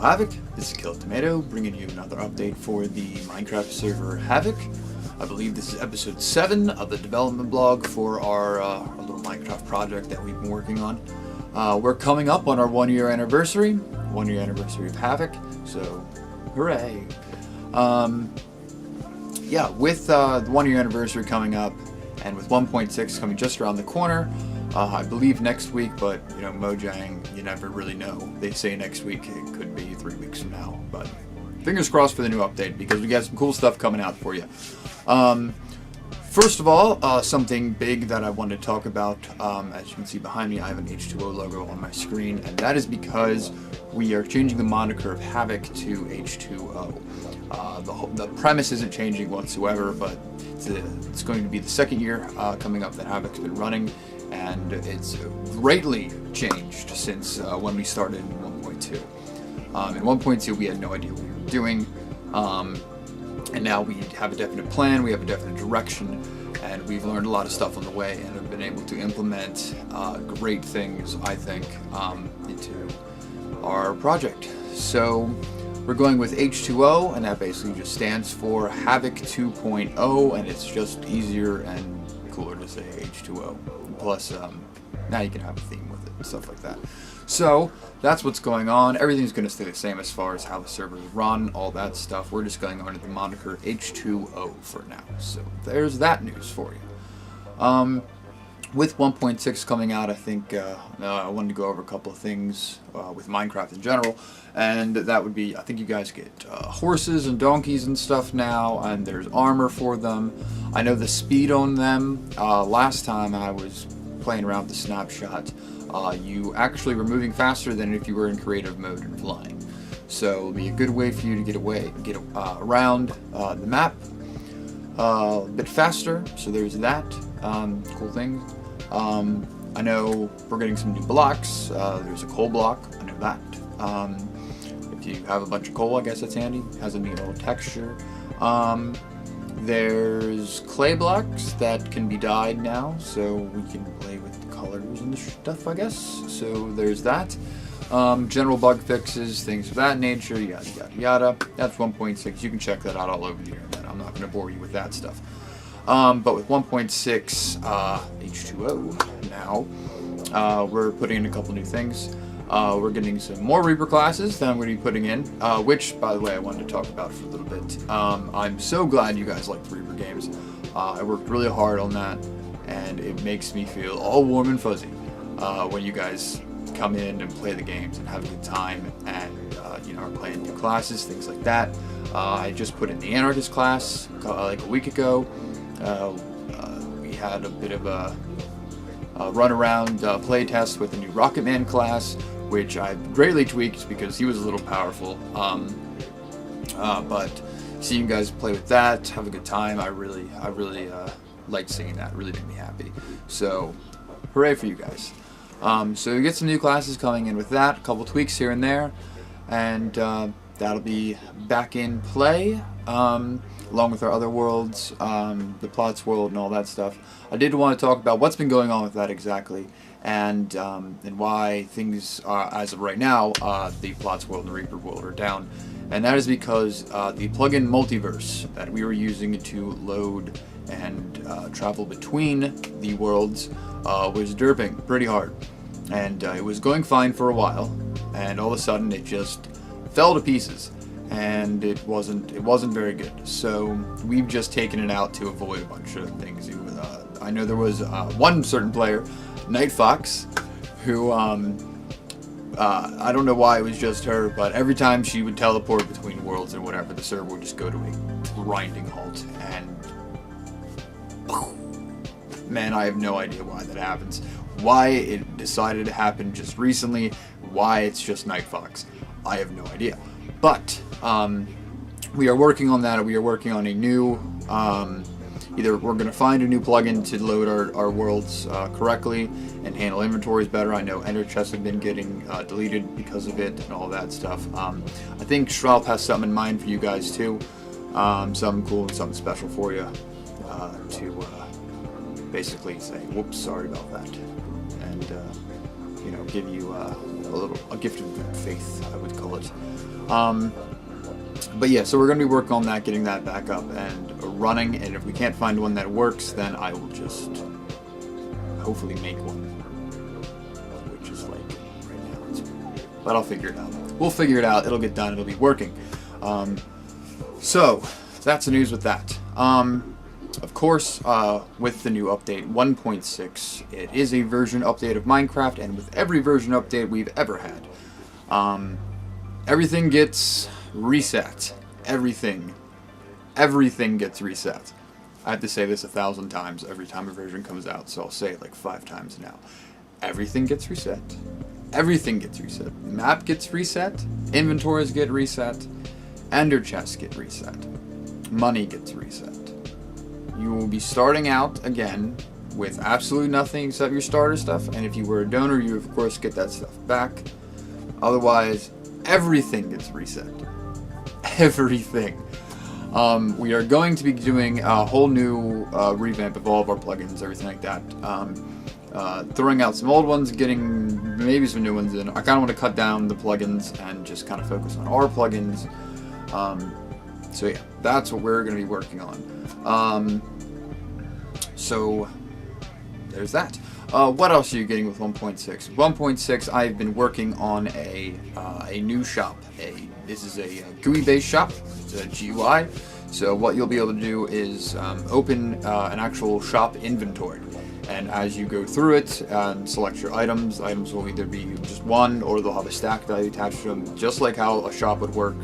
HAVOC, this is Kill Tomato, bringing you another update for the Minecraft server HAVOC. I believe this is episode 7 of the development blog for our little Minecraft project that we've been working on. We're coming up on our 1-year anniversary, 1-year anniversary of HAVOC, so hooray! Yeah, with the 1-year anniversary coming up, and with 1.6 coming just around the corner, I believe next week, but you know, Mojang, you never really know. They say next week, it could be 3 weeks from now, but fingers crossed for the new update because we got some cool stuff coming out for you. First of all, something big that I wanted to talk about, as you can see behind me, I have an H2O logo on my screen, and that is because we are changing the moniker of HAVOC to H2O. The premise isn't changing whatsoever, but it's going to be the 2nd year coming up that HAVOC's been running, and it's greatly changed since when we started in 1.2. In 1.2 we had no idea what we were doing, and now we have a definite plan, we have a definite direction, and we've learned a lot of stuff on the way and have been able to implement great things, I think, into our project. So we're going with H2O, and that basically just stands for HAVOC 2.0, and it's just easier and cooler to say H2O. Plus, now you can have a theme with it and stuff like that. So that's what's going on. Everything's going to stay the same as far as how the servers run, all that stuff. We're just going under the moniker H2O for now. So there's that news for you. With 1.6 coming out, I think I wanted to go over a couple of things with Minecraft in general, and that would be, I think you guys get horses and donkeys and stuff now, and there's armor for them. I know the speed on them, last time I was playing around with the snapshot, you actually were moving faster than if you were in creative mode and flying. So it'll be a good way for you to get around the map a bit faster, so there's that. Cool thing. I know we're getting some new blocks. There's a coal block, I know that. If you have a bunch of coal, I guess that's handy. Has a neat little texture. There's clay blocks that can be dyed now, so we can play with the colors and the stuff, I guess. So there's that. General bug fixes, things of that nature, yada yada yada. That's 1.6. You can check that out all over the internet. I'm not going to bore you with that stuff. But with 1.6 H2O now, we're putting in a couple new things. We're getting some more Reaper classes that I'm going to be putting in, which, by the way, I wanted to talk about for a little bit. I'm so glad you guys like the Reaper games. I worked really hard on that, and it makes me feel all warm and fuzzy when you guys come in and play the games and have a good time, and you know, are playing new classes, things like that. I just put in the Anarchist class like a week ago. We had a bit of a run around play test with the new Rocketman class, which I greatly tweaked because he was a little powerful. But seeing you guys play with that, have a good time, I really liked seeing that. It really made me happy. So hooray for you guys. So you get some new classes coming in with that, a couple tweaks here and there, and that'll be back in play, along with our other worlds, the Plots world and all that stuff. I did want to talk about what's been going on with that exactly, and why things are, as of right now, the Plots world and the Reaper world are down. And that is because the plugin Multiverse that we were using to load and travel between the worlds was derping pretty hard. And it was going fine for a while, and all of a sudden it just fell to pieces, and it wasn't very good. So we've just taken it out to avoid a bunch of things. I know there was one certain player, Night Fox, who I don't know why it was just her, but every time she would teleport between worlds or whatever, the server would just go to a grinding halt, and man, I have no idea why that happens. Why it decided to happen just recently, why it's just Night Fox, I have no idea. But we are working on that. We are working on a new, either we're going to find a new plugin to load our worlds correctly and handle inventories better. I know ender chests have been getting deleted because of it and all that stuff. I think Shroud has something in mind for you guys too. Something cool and something special for you to basically say, whoops, sorry about that. And, you know, give you a gift of good faith, I would call it. But yeah, so we're going to be working on that, getting that back up and running, and if we can't find one that works, then I will just hopefully make one, which is like right now. But I'll figure it out. We'll figure it out. It'll get done. It'll be working. So that's the news with that. Of course, with the new update 1.6, it is a version update of Minecraft, and with every version update we've ever had, everything gets reset. Everything gets reset. I have to say this 1,000 times every time a version comes out, so I'll say it like 5 times now. Everything gets reset. Everything gets reset. Map gets reset. Inventories get reset. Ender chests get reset. Money gets reset. You will be starting out again with absolutely nothing except your starter stuff, and if you were a donor, you of course get that stuff back. Otherwise, everything gets reset. Everything. We are going to be doing a whole new revamp of all of our plugins, everything like that. Throwing out some old ones, getting maybe some new ones in. I kind of want to cut down the plugins and just kind of focus on our plugins. So yeah, that's what we're going to be working on. So there's that. What else are you getting with 1.6? 1.6, I've been working on a new shop. This is a GUI-based shop. It's a GUI. So what you'll be able to do is open an actual shop inventory. And as you go through it and select your items will either be just one or they'll have a stack value attached to them, just like how a shop would work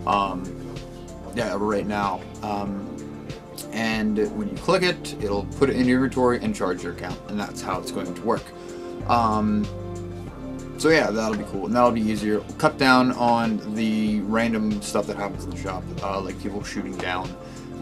right now. And when you click it, it'll put it in your inventory and charge your account, and that's how it's going to work. So yeah, that'll be cool, and that'll be easier. Cut down on the random stuff that happens in the shop, like people shooting down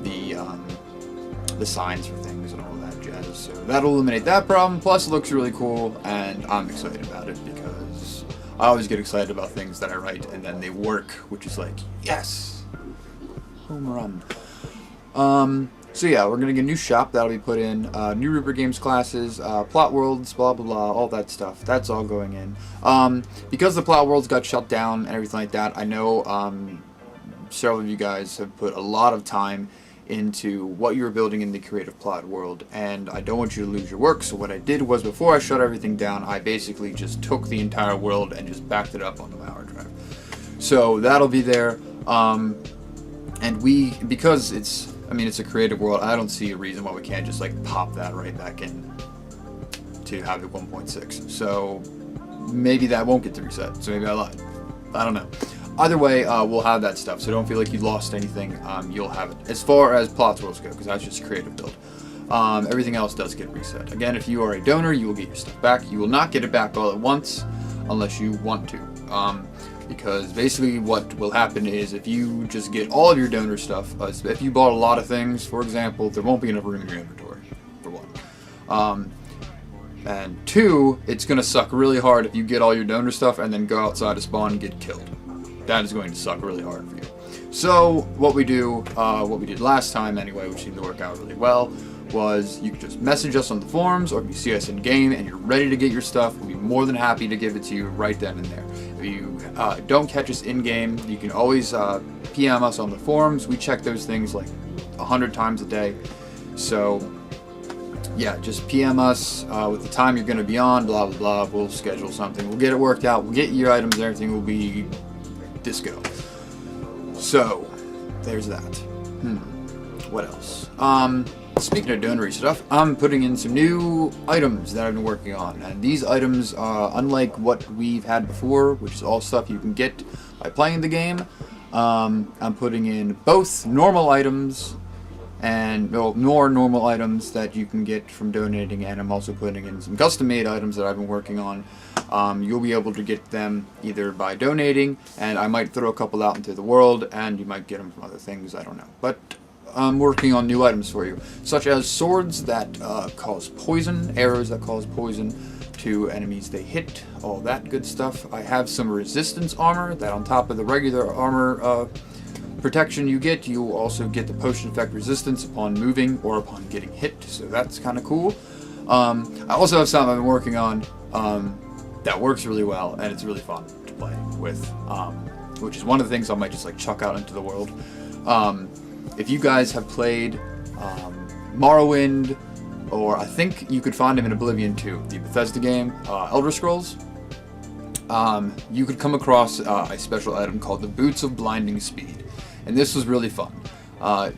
the signs for things and all that jazz. So that'll eliminate that problem. Plus, it looks really cool, and I'm excited about it because I always get excited about things that I write and then they work, which is like, yes, home run. So yeah, we're gonna get a new shop that'll be put in, new Reaper Games classes, plot worlds, blah blah blah, all that stuff. That's all going in. Because the plot worlds got shut down and everything like that, I know several of you guys have put a lot of time into what you were building in the creative plot world, and I don't want you to lose your work. So what I did was, before I shut everything down, I basically just took the entire world and just backed it up onto my hard drive. So that'll be there. And because it's a creative world, I don't see a reason why we can't just like pop that right back in to HAVOC 1.6. So maybe that won't get to reset. So maybe I lied. I don't know. Either way, we'll have that stuff. So don't feel like you lost anything. You'll have it. As far as plots worlds go, because that's just a creative build. Everything else does get reset. Again, if you are a donor, you will get your stuff back. You will not get it back all at once unless you want to. Because basically what will happen is, if you just get all of your donor stuff, if you bought a lot of things, for example, there won't be enough room in your inventory, for one. And two, it's going to suck really hard if you get all your donor stuff and then go outside to spawn and get killed. That is going to suck really hard for you. So what we did last time anyway, which seemed to work out really well, was you can just message us on the forums, or if you see us in game and you're ready to get your stuff, we'll be more than happy to give it to you right then and there. If you don't catch us in game, you can always PM us on the forums. We check those things like 100 times a day. So yeah, just PM us with the time you're going to be on, blah blah blah. We'll schedule something. We'll get it worked out. We'll get your items and everything will be disco. So there's that. What else? Speaking of donor stuff, I'm putting in some new items that I've been working on, and these items, unlike what we've had before, which is all stuff you can get by playing the game, I'm putting in both normal items and more normal items that you can get from donating, and I'm also putting in some custom-made items that I've been working on. You'll be able to get them either by donating, and I might throw a couple out into the world, and you might get them from other things, I don't know. But I'm working on new items for you, such as swords that cause poison, arrows that cause poison to enemies they hit, all that good stuff. I have some resistance armor that, on top of the regular armor protection you get, you also get the potion effect resistance upon moving or upon getting hit, so that's kind of cool. I also have something I've been working on that works really well, and it's really fun to play with, which is one of the things I might just like chuck out into the world. If you guys have played Morrowind, or I think you could find him in Oblivion too, the Bethesda game, Elder Scrolls, you could come across a special item called the Boots of Blinding Speed, and this was really fun.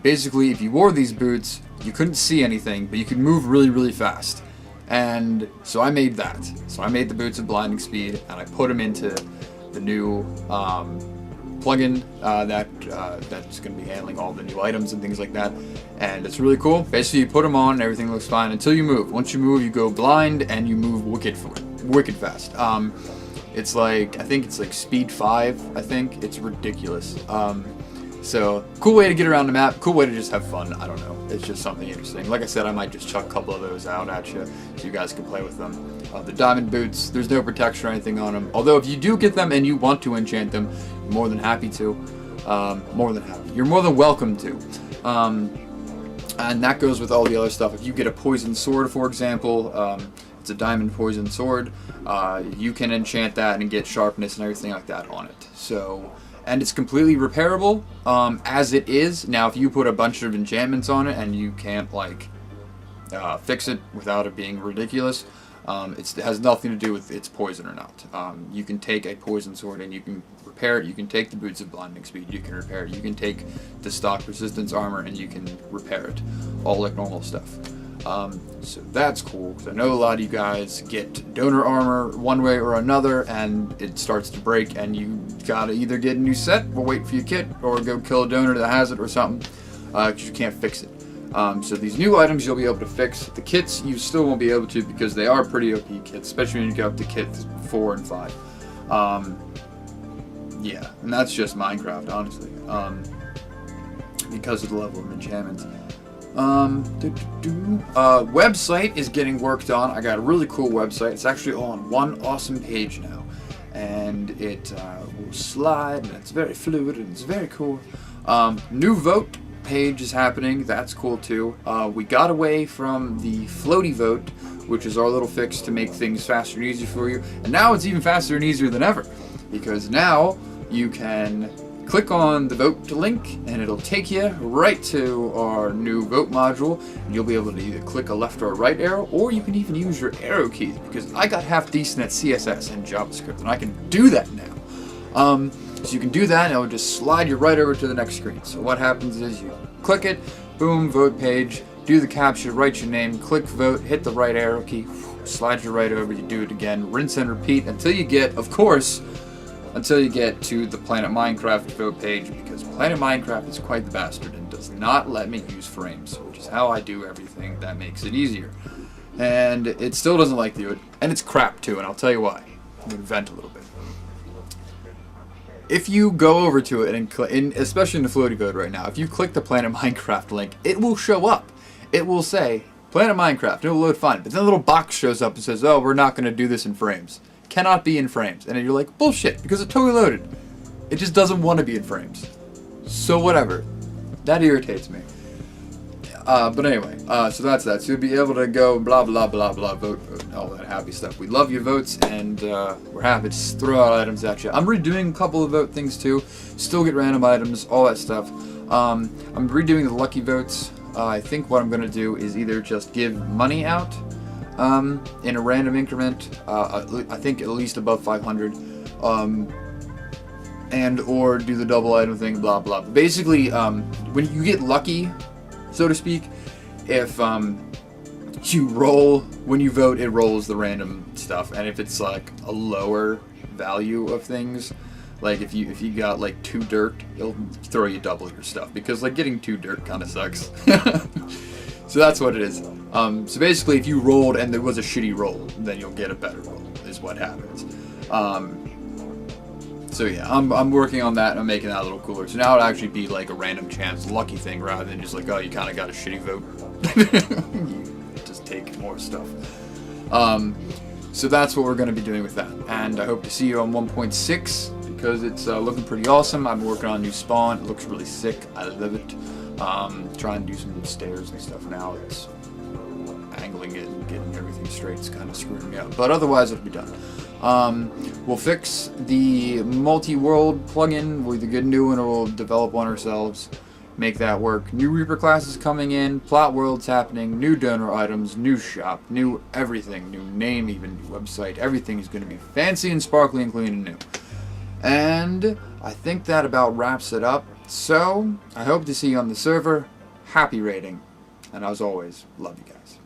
Basically, if you wore these boots, you couldn't see anything, but you could move really, really fast. And so I made that. So I made the Boots of Blinding Speed, and I put them into the new plugin that's going to be handling all the new items and things like that. And it's really cool. Basically, you put them on, and everything looks fine until you move. Once you move, you go blind, and you move wicked fast. It's like, I think it's like speed 5, I think. It's ridiculous. So, cool way to get around the map, cool way to just have fun, I don't know, it's just something interesting. Like I said, I might just chuck a couple of those out at you, so you guys can play with them. The diamond boots, there's no protection or anything on them, although if you do get them and you want to enchant them, you're more than happy to, you're more than welcome to. And that goes with all the other stuff. If you get a poison sword, for example, it's a diamond poison sword, you can enchant that and get sharpness and everything like that on it. So, and it's completely repairable as it is. Now, if you put a bunch of enchantments on it and you can't like fix it without it being ridiculous, it has nothing to do with its poison or not. You can take a poison sword and you can repair it. You can take the Boots of Blinding Speed, you can repair it. You can take the stock resistance armor and you can repair it, all like normal stuff. So that's cool, because I know a lot of you guys get donor armor one way or another and it starts to break and you gotta either get a new set or wait for your kit or go kill a donor that has it or something, because you can't fix it. So these new items you'll be able to fix. The kits you still won't be able to, because they are pretty OP kits, especially when you get up to kit 4 and 5. Yeah, and that's just Minecraft, honestly, because of the level of enchantments. Website is getting worked on. I got a really cool website. It's actually all on one awesome page now, and it will slide, and it's very fluid, and it's very cool. New vote page is happening. That's cool too. We got away from the floaty vote, which is our little fix to make things faster and easier for you, and now it's even faster and easier than ever, because now you can click on the vote link and it'll take you right to our new vote module, and you'll be able to either click a left or a right arrow, or you can even use your arrow keys, because I got half decent at CSS and JavaScript and I can do that now. So you can do that and it'll just slide you right over to the next screen. So what happens is you click it, boom, vote page, do the captcha, write your name, click vote, hit the right arrow key, slide you right over, you do it again, rinse and repeat until you get, of course, until you get to the Planet Minecraft vote page, because Planet Minecraft is quite the bastard and does not let me use frames, which is how I do everything that makes it easier. And it still doesn't like to do it, and it's crap too, and I'll tell you why. I'm going to vent a little bit. If you go over to it, and especially in the floaty vote right now, if you click the Planet Minecraft link, it will show up. It will say, Planet Minecraft, it will load fine, but then a little box shows up and says, oh, we're not going to do this in frames. Cannot be in frames. And then you're like, bullshit, because it totally loaded. It just doesn't want to be in frames. So whatever. That irritates me. But anyway, so that's that. So you'll be able to go blah blah blah blah, vote, all that happy stuff. We love your votes, and we're happy to throw out items at you. I'm redoing a couple of vote things too. Still get random items, all that stuff. I'm redoing the lucky votes. I think what I'm going to do is either just give money out in a random increment, I think at least above 500, and or do the double item thing, blah blah. Basically, when you get lucky, so to speak, if you roll, when you vote, it rolls the random stuff, and if it's like a lower value of things, like if you got like 2 dirt, it'll throw you double your stuff, because like getting 2 dirt kind of sucks. So that's what it is. So basically, if you rolled and there was a shitty roll, then you'll get a better roll, is what happens. So yeah, I'm working on that and I'm making that a little cooler. So now it'll actually be like a random chance lucky thing, rather than just like, oh, you kind of got a shitty vote. You just take more stuff. So that's what we're going to be doing with that. And I hope to see you on 1.6, because it's looking pretty awesome. I'm working on a new spawn. It looks really sick. I love it. Trying to do some stairs and stuff now. It's angling doing it and getting everything straight is kind of screwing me up. But otherwise, it'll be done. We'll fix the multi-world plugin. We'll either get a new one or we'll develop one ourselves. Make that work. New Reaper classes coming in, plot worlds happening, new donor items, new shop, new everything, new name, even new website. Everything is going to be fancy and sparkly and clean and new. And I think that about wraps it up. So I hope to see you on the server. Happy raiding. And as always, love you guys.